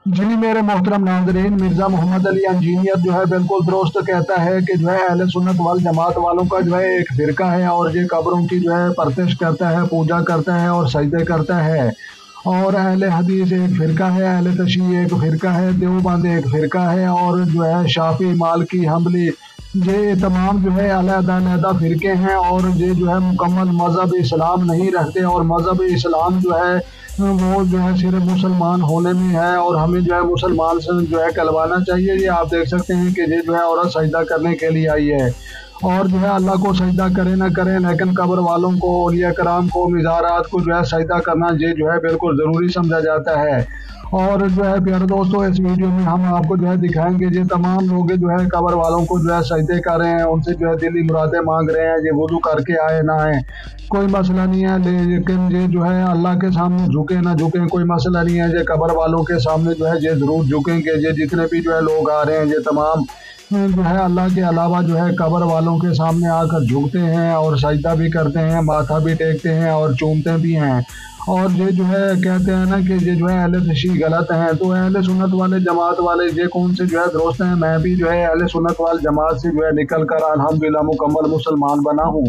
जी मेरे मोहतरम नाज़रीन, मिर्ज़ा मोहम्मद अली इंजीनियर जो है बिल्कुल दुरुस्त कहता है कि जो है अहले सुन्नत वल जमात वालों का जो है एक फ़िरका है और ये कब्रों की जो है परस्तिश करता है, पूजा करता है और सजदे करता है। और अहले हदीस एक फ़िरका है, अहले तशय्युअ एक फ़िरका है, देवबंद एक फ़िरका है और जो है शाफ़ी, मालिकी, हंबली ये तमाम जो है अलग-अलग फ़िरके हैं और ये जो है मुकम्मल मज़हब इस्लाम नहीं रखते और मज़हब इस्लाम जो है वो जो है सिर्फ मुसलमान होने में है और हमें जो है मुसलमान से जो है कहलवाना चाहिए। ये आप देख सकते हैं कि ये जो है औरत सजदा करने के लिए आई है और जो है अल्लाह को सजदा करे ना करे, लेकिन कब्र वालों को, औलिया कराम को, मिज़ारात को जो है सजदा करना ये जो है बिल्कुल ज़रूरी समझा जाता है। और जो है प्यारे दोस्तों, इस वीडियो में हम आपको जो है दिखाएंगे ये तमाम लोग जो है कब्र वालों को जो है सजदे कर रहे हैं, उनसे जो है दिली मुरादें मांग रहे हैं। ये वुज़ू करके आए ना आए कोई मसला नहीं है, लेकिन ये जो है अल्लाह के सामने झुके ना झुके कोई मसला नहीं है। ये कब्र वालों के सामने जो है ये ज़रूर झुकेंगे। ये जितने भी जो है लोग आ रहे हैं ये तमाम जो है अल्लाह के अलावा जो है कब्र वालों के सामने आकर झुकते हैं और सजदा भी करते हैं, माथा भी टेकते हैं और चूमते भी हैं। और ये जो है कहते हैं ना कि ये जो है अहले तशय्युअ गलत हैं, तो अहले सुन्नत वाले जमात वाले ये कौन से जो है दोस्त हैं। मैं भी जो है अहले सुन्नत वाल जमात से जो है निकल कर अल्हम्दुलिल्लाह मुकम्मल मुसलमान बना हूँ।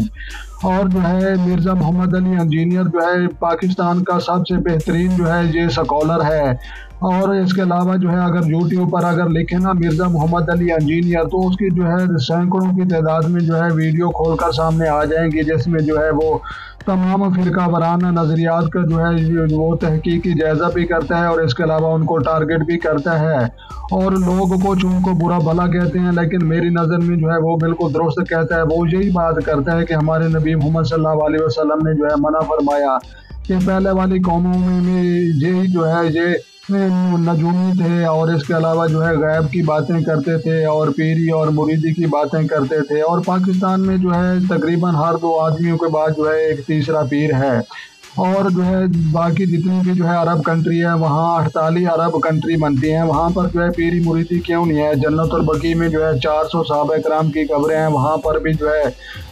और जो है मिर्ज़ा मोहम्मद अली इंजीनियर जो है पाकिस्तान का सबसे बेहतरीन जो है ये स्कॉलर है। और इसके अलावा जो है अगर यूट्यूब पर अगर लिखे ना मिर्ज़ा मोहम्मद अली इंजीनियर तो उसकी जो है सैकड़ों की तादाद में जो है वीडियो खोलकर सामने आ जाएंगी, जिसमें जो है वो तमाम फ़िरका वाराना नज़रियात का जो है वो तहकीकी जायज़ा भी करता है और इसके अलावा उनको टारगेट भी करता है और लोग को उनको बुरा भला कहते हैं, लेकिन मेरी नज़र में जो है वो बिल्कुल दुरुस्त कहता है। वो यही बात करता है कि हमारे नबी मोहम्मद सल्लल्लाहु अलैहि वसल्लम ने जो है मना फरमाया कि पहले वाली कौमों में यही जो है ये नजूमी थे और इसके अलावा जो है गैब की बातें करते थे और पीरी और मुरीदी की बातें करते थे। और पाकिस्तान में जो है तकरीबन हर दो आदमियों के बाद जो है एक तीसरा पीर है। और जो है बाकी जितनी भी जो है अरब कंट्री है वहाँ 48 अरब कंट्री बनती हैं, वहाँ पर जो है पीरी मुरीदी क्यों नहीं है। जन्नतुल बकी में जो है 400 सहाबा कराम की कब्रें हैं, वहाँ पर भी जो है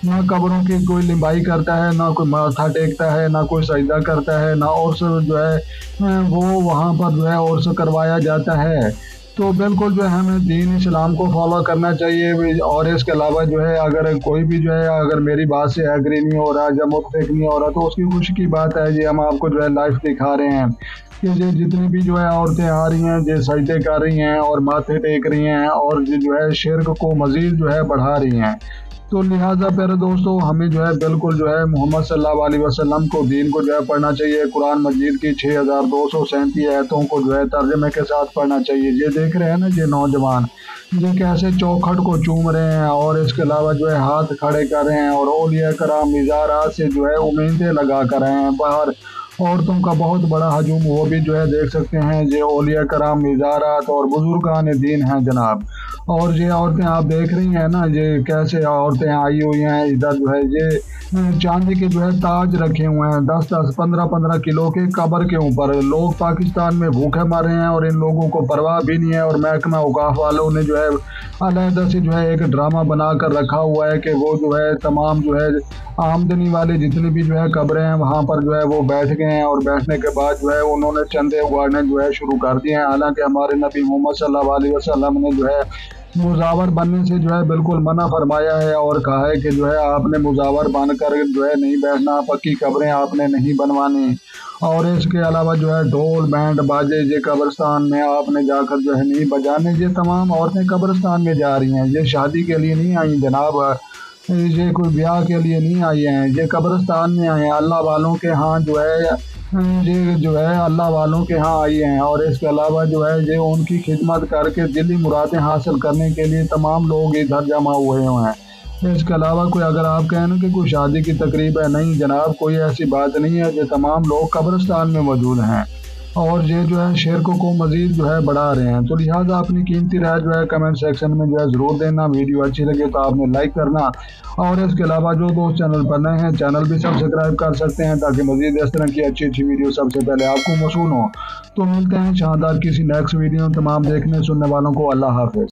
ना कब्रों की कोई लिंबाई करता है, ना कोई माथा टेकता है, ना कोई सजदा करता है, ना और जो है वो वहाँ पर जो है और से करवाया जाता है। तो बिल्कुल जो है हमें दीन इस्लाम को फॉलो करना चाहिए। और इसके अलावा जो है अगर कोई भी जो है अगर मेरी बात से एग्री नहीं हो रहा या मुत्तफिक नहीं हो रहा तो उसकी खुशी की बात है। ये हम आपको जो है लाइव दिखा रहे हैं कि ये जितनी भी जो है औरतें आ रही हैं ये सजदे कर रही हैं और माथे टेक रही हैं और ये जो है शिर्क को मज़ीद जो है बढ़ा रही हैं। तो लिहाजा प्यारे दोस्तों, हमें जो है बिल्कुल जो है मोहम्मद सल्लल्लाहु अलैहि वसल्लम को दीन को जो है पढ़ना चाहिए। कुरान मजीद की 6237 आयतों को जो है तर्जमे के साथ पढ़ना चाहिए। ये देख रहे हैं ना ये नौजवान ये कैसे चौखट को चूम रहे हैं और इसके अलावा जो है हाथ खड़े कर रहे हैं और औलिया कराम मिज़ारात से जो है उम्मीदें लगा कर रहे हैं। बाहर औरतों का बहुत बड़ा हजूम वो भी जो है देख सकते हैं। ये औलिया कराम मिज़ारात और बुजुर्गान दीन हैं जनाब। और ये औरतें आप देख रही हैं ना ये कैसे औरतें आई हुई हैं इधर जो है ये चांदी के जो है ताज रखे हुए हैं 10-10 15-15 किलो के कब्र के ऊपर। लोग पाकिस्तान में भूखे मर रहे हैं और इन लोगों को परवाह भी नहीं है। और महकमा औकाफ वालों ने जो है अलहदा से जो है एक ड्रामा बना कर रखा हुआ है कि वो जो है तमाम जो है आमदनी वाले जितनी भी जो है कब्रें हैं वहाँ पर जो है वो बैठ गए हैं और बैठने के बाद जो है उन्होंने चंदे उगाड़ने जो है शुरू कर दिए हैं। हालांकि हमारे नबी मोहम्मद सल्लल्लाहु अलैहि वसल्लम ने जो है मुजावर बनने से जो है बिल्कुल मना फरमाया है और कहा है कि जो है आपने मुजावर बनकर जो है नहीं बैठना, पक्की कब्रें आपने नहीं बनवानी। और इसके अलावा जो है ढोल बैंड बाजे ये कब्रिस्तान में आपने जाकर जो है नहीं बजाने। ये तमाम औरतें कब्रिस्तान में जा रही हैं, ये शादी के लिए नहीं आई जनाब, ये कोई ब्याह के लिए नहीं आई हैं, ये कब्रिस्तान में आए हैं। अल्लाह वालों के यहाँ जो है ये जो है अल्लाह वालों के यहाँ आई हैं। और इसके अलावा जो है ये उनकी खिदमत करके दिली मुरादें हासिल करने के लिए तमाम लोग इधर जमा हुए हुए हैं। इसके अलावा कोई अगर आप कहें ना कि कोई शादी की तकरीब है, नहीं जनाब कोई ऐसी बात नहीं है। ये तमाम लोग कब्रिस्तान में मौजूद हैं और ये जो है शिर्क को मज़ीद जो है बढ़ा रहे हैं। तो लिहाजा अपनी कीमती राय जो है कमेंट सेक्शन में जो है ज़रूर देना। वीडियो अच्छी लगे तो आपने लाइक करना और इसके अलावा जो दोस्त चैनल पर नए हैं चैनल भी सब्सक्राइब कर सकते हैं ताकि मज़ीद इस तरह की अच्छी अच्छी वीडियो सबसे पहले आपको मौसूल हो। तो मिलते हैं शानदार किसी नेक्स्ट वीडियो। तमाम देखने सुनने वालों को अल्लाह हाफ़िज़।